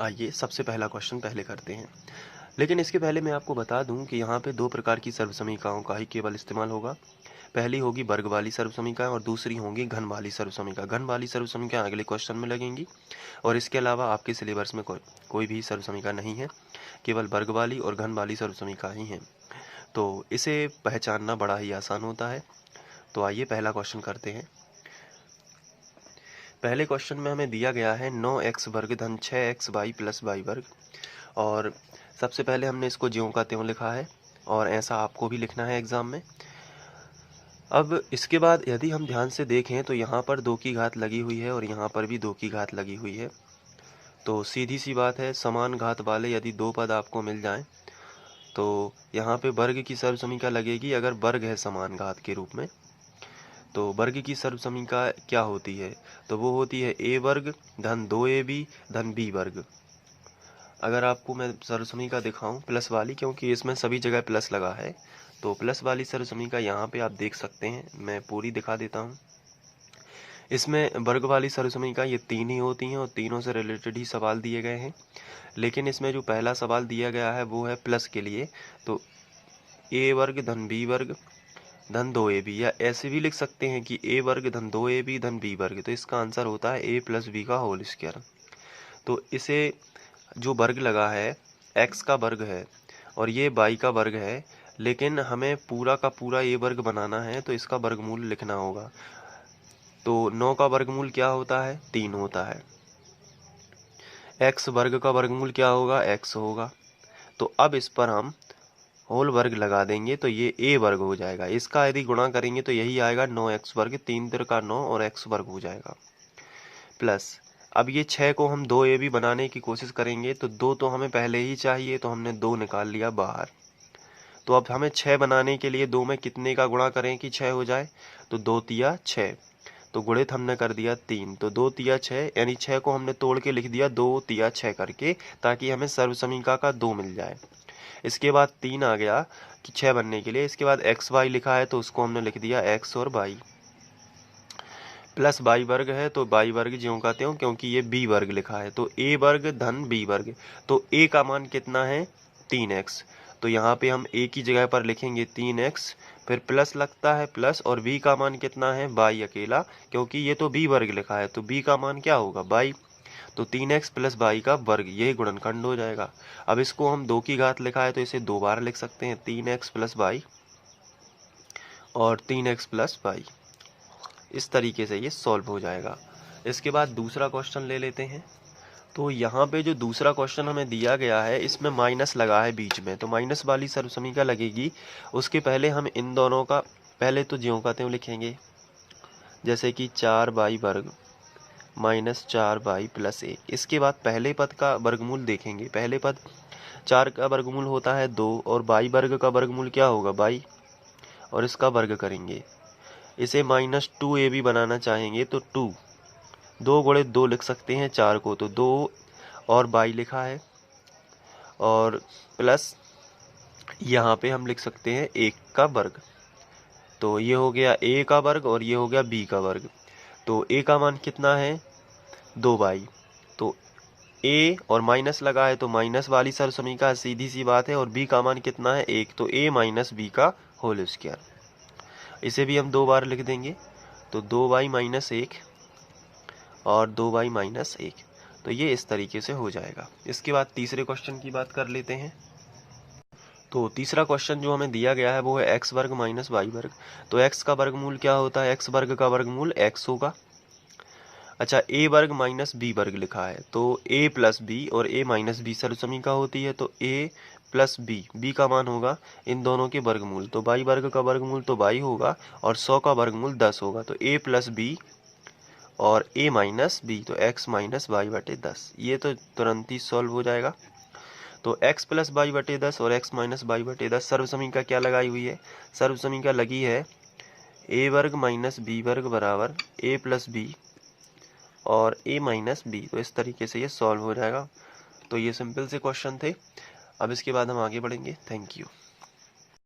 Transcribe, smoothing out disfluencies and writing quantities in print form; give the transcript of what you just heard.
आइए सबसे पहला क्वेश्चन पहले करते हैं। लेकिन इसके पहले मैं आपको बता दूं कि यहाँ पे दो प्रकार की सर्वसमीकाओं का ही केवल इस्तेमाल होगा। पहली होगी वर्ग वाली सर्वसमीकाएं और दूसरी होगी घन वाली सर्वसमीका। घन वाली सर्वसमीकाएं अगले क्वेश्चन में लगेंगी और इसके अलावा आपके सिलेबस में कोई भी सर्वसमीका नहीं है, केवल वर्ग वाली और घन वाली सर्वसमीका ही हैं। तो इसे पहचानना बड़ा ही आसान होता है। तो आइए पहला क्वेश्चन करते हैं। पहले क्वेश्चन में हमें दिया गया है 9x वर्ग धन 6x वाई प्लस वाई वर्ग, और सबसे पहले हमने इसको ज्यों का त्यों लिखा है और ऐसा आपको भी लिखना है एग्जाम में। अब इसके बाद यदि हम ध्यान से देखें तो यहाँ पर 2 की घात लगी हुई है और यहाँ पर भी 2 की घात लगी हुई है। तो सीधी सी बात है, समान घात वाले यदि दो पद आपको मिल जाएं तो यहाँ पे वर्ग की सर्वसमीका लगेगी अगर वर्ग है समान घात के रूप में। तो वर्ग की सर्वसमीका क्या होती है? तो वो होती है a वर्ग धन 2ab धन b वर्ग। अगर आपको मैं सर्वसमीका दिखाऊं प्लस वाली, क्योंकि इसमें सभी जगह प्लस लगा है, तो प्लस वाली सर्वसमीका यहाँ पे आप देख सकते हैं। मैं पूरी दिखा देता हूँ। इसमें वर्ग वाली सर्वसमीका ये 3 ही होती हैं और तीनों से रिलेटेड ही सवाल दिए गए हैं। लेकिन इसमें जो पहला सवाल दिया गया है वो है प्लस के लिए। तो a वर्ग धन b वर्ग धन 2ab, या ऐसे भी लिख सकते हैं कि a वर्ग धन 2ab धन b वर्ग। तो इसका आंसर होता है a प्लस b का होल स्क्वायर। तो इसे जो वर्ग लगा है x का वर्ग है और ये y का वर्ग है, लेकिन हमें पूरा का पूरा a वर्ग बनाना है तो इसका वर्गमूल लिखना होगा। तो 9 का वर्गमूल क्या होता है? 3 होता है। x वर्ग का वर्गमूल क्या होगा? x होगा। तो अब इस पर हम होल वर्ग लगा देंगे तो ये a वर्ग हो जाएगा। इसका यदि गुणा करेंगे तो यही आएगा 9x वर्ग, 3 तिरका 9 और x वर्ग हो जाएगा। प्लस अब ये 6 को हम 2ab बनाने की कोशिश करेंगे तो 2 तो हमें पहले ही चाहिए, तो हमने 2 निकाल लिया बाहर। तो अब हमें 6 बनाने के लिए 2 में कितने का गुणा करें कि 6 हो जाए? तो 2 तिया 6, तो गुणित हमने कर दिया 3, तो 2 तिया 6, यानी 6 को हमने तोड़ के लिख दिया 2 तिया 6 करके, ताकि हमें सर्वसमीका का 2 मिल जाए। इसके बाद 3 आ गया कि 6 बनने के लिए। इसके बाद एक्स वाई लिखा है तो उसको हमने लिख दिया x और y। प्लस y वर्ग है तो y वर्ग ज्यों का त्यों, क्योंकि ये b वर्ग लिखा है। तो a वर्ग धन b वर्ग, तो a का मान कितना है? 3x। तो यहाँ पे हम a की जगह पर लिखेंगे 3x, फिर प्लस लगता है प्लस, और b का मान कितना है? y अकेला, क्योंकि ये तो b वर्ग लिखा है तो b का मान क्या होगा? y। तो 3x प्लस y का वर्ग, यही गुणनखंड हो जाएगा। अब इसको हम 2 की घात लिखा है तो इसे 2 बार लिख सकते हैं, 3x प्लस y और 3x प्लस y। इस तरीके से ये सॉल्व हो जाएगा। इसके बाद दूसरा क्वेश्चन ले लेते हैं। तो यहाँ पे जो दूसरा क्वेश्चन हमें दिया गया है इसमें माइनस लगा है बीच में, तो माइनस वाली सर्वसमीका लगेगी। उसके पहले हम इन दोनों का पहले तो ज्यों का त्यों लिखेंगे, जैसे कि 4y वर्ग माइनस 4y प्लस 1। इसके बाद पहले पद का वर्गमूल देखेंगे। पहले पद 4 का वर्गमूल होता है 2 और y वर्ग का वर्गमूल क्या होगा? y, और इसका वर्ग करेंगे। इसे -2ab बनाना चाहेंगे तो 2 गुणित 2 लिख सकते हैं 4 को, तो 2 और y लिखा है, और प्लस यहाँ पे हम लिख सकते हैं 1 का वर्ग। तो ये हो गया a का वर्ग और ये हो गया b का वर्ग। तो a का मान कितना है? 2y। तो a और माइनस लगा है तो माइनस वाली सर्वसमीका सीधी सी बात है, और b का मान कितना है? 1, तो a माइनस b का होल स्क्वायर। इसे भी हम 2 बार लिख देंगे, तो 2y माइनस 1 और 2y माइनस 1। तो ये इस तरीके से हो जाएगा। इसके बाद तीसरे क्वेश्चन की बात कर लेते हैं। तो तीसरा क्वेश्चन जो हमें दिया गया है वो है x वर्ग माइनस वाई वर्ग। तो x का वर्गमूल क्या होता है? x वर्ग का वर्गमूल x होगा। अच्छा, a वर्ग माइनस b वर्ग लिखा है, तो a प्लस b और a माइनस b सर्वसमीका होती है, तो a प्लस b का मान होगा इन दोनों के वर्गमूल। तो y वर्ग का वर्गमूल तो y होगा और 100 का वर्गमूल 10 होगा, तो a प्लस b और a माइनस b, तो x माइनस y बटे 10। ये तो तुरंत ही सॉल्व हो जाएगा। तो x प्लस y बटे 10 और x माइनस y बटे 10 सर्वसमीका क्या लगाई हुई है? सर्वसमीका लगी है a वर्ग माइनस b वर्ग बराबर a प्लस b और a माइनस b। तो इस तरीके से ये सॉल्व हो जाएगा। तो ये सिंपल से क्वेश्चन थे। अब इसके बाद हम आगे बढ़ेंगे। Thank you.